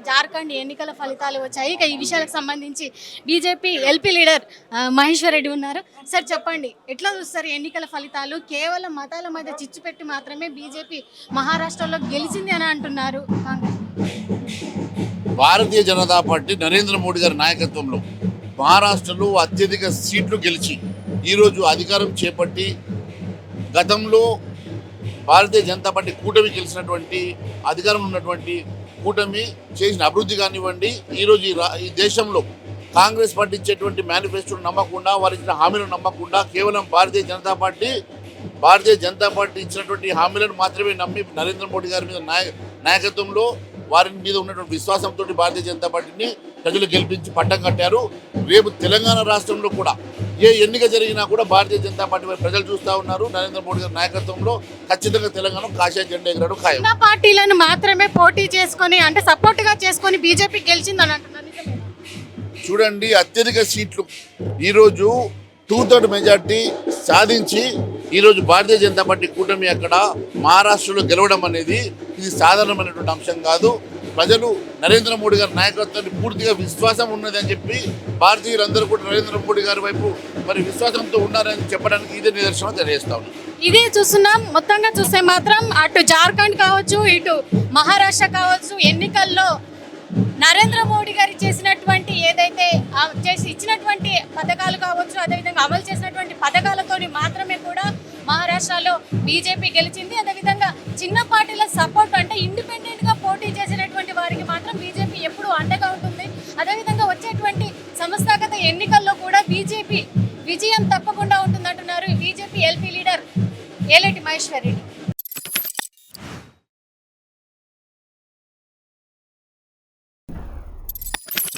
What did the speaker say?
జార్ఖండ్ ఎన్నికల ఫలితాలు వచ్చాయి. ఇక ఈ విషయాలకు సంబంధించి BJP LP leader Maheshwar Reddy ఉన్నారు. సార్ చెప్పండి, ఎట్లా చూస్తారు ఎన్నికల ఫలితాలు? కేవలం మతాల మధ్య చిచ్చు పెట్టి మాత్రమే బీజేపీ మహారాష్ట్రలో గెలిచింది అని అంటున్నారు కాంగ్రెస్. భారతీయ జనతా పార్టీ నరేంద్ర మోడీ గారి నాయకత్వంలో మహారాష్ట్రలో అత్యధిక సీట్లు గెలిచి ఈరోజు అధికారం చేపట్టి, గతంలో భారతీయ జనతా పార్టీ కూటమి గెలిచినటువంటి అధికారంలో ఉన్నటువంటి కూటమి చేసిన అభివృద్ధి కానివ్వండి, ఈరోజు ఈ దేశంలో కాంగ్రెస్ పార్టీ ఇచ్చేటువంటి మేనిఫెస్టోను నమ్మకుండా, వారు ఇచ్చిన హామీలను నమ్మకుండా, కేవలం భారతీయ జనతా పార్టీ ఇచ్చినటువంటి హామీలను మాత్రమే నమ్మి నరేంద్ర మోడీ గారి మీద నాయకత్వంలో వారి మీద ఉన్నటువంటి విశ్వాసంతో భారతీయ జనతా పార్టీని ప్రజలు గెలిపించి పట్టం కట్టారు. రేపు తెలంగాణ రాష్ట్రంలో కూడా ఏ ఎన్నిక జరిగినా కూడా భారతీయ జనతా పార్టీ ప్రజలు చూస్తూ ఉన్నారు. నరేంద్ర మోడీ గారి నాయకత్వంలో ఖచ్చితంగా తెలంగాణ కాషాయ జెండా ఎగరడం ఖాయం. పార్టీలను మాత్రమే పోటీ చేసుకొని, అంటే సపోర్ట్ గా చేసుకొని బీజేపీ గెలిచిందని అంటున్నారు. చూడండి, అత్యధిక సీట్లు ఈరోజు 2/3 మెజార్టీ సాధించి ఈరోజు భారతీయ జనతా పార్టీ కూటమి అక్కడ మహారాష్ట్రలో గెలవడం అనేది ఇది సాధారణమైనటువంటి అంశం కాదు. ప్రజలు నరేంద్ర మోడీ గారి నాయకత్వాన్ని పూర్తిగా విశ్వాసం ఉన్నదని చెప్పి భారతీయులందరూ కూడా నరేంద్ర మోడీ గారి వైపు మరి విశ్వాసంతో ఉన్నారని చెప్పడానికి ఇదే నిదర్శనం తెలియజేస్తా ఉన్నాం. ఇదే చూస్తున్నాం. మొత్తంగా చూస్తే మాత్రం అటు జార్ఖండ్ కావచ్చు, ఇటు మహారాష్ట్ర కావచ్చు, ఎన్నికల్లో నరేంద్ర మోడీ గారు చేసినటువంటి ఏదైతే ఇచ్చినటువంటి పథకాలు కావచ్చు, అదేవిధంగా అమలు చేసినటువంటి పథకాలతోని మాత్రమే కూడా మహారాష్ట్రలో బీజేపీ గెలిచింది. అదేవిధంగా చిన్న పార్టీల సపోర్ట్, అంటే ఇండిపెండెంట్ గా పోటీ చేసినటువంటి వారికి మాత్రం బీజేపీ ఎప్పుడూ అండగా ఉంటుంది. అదేవిధంగా వచ్చేటువంటి సంస్థాగత ఎన్నికల్లో కూడా బీజేపీ విజయం తప్పకుండా ఉంటుందంటున్నారు BJP LP leader Aleti Maheshwar Reddy.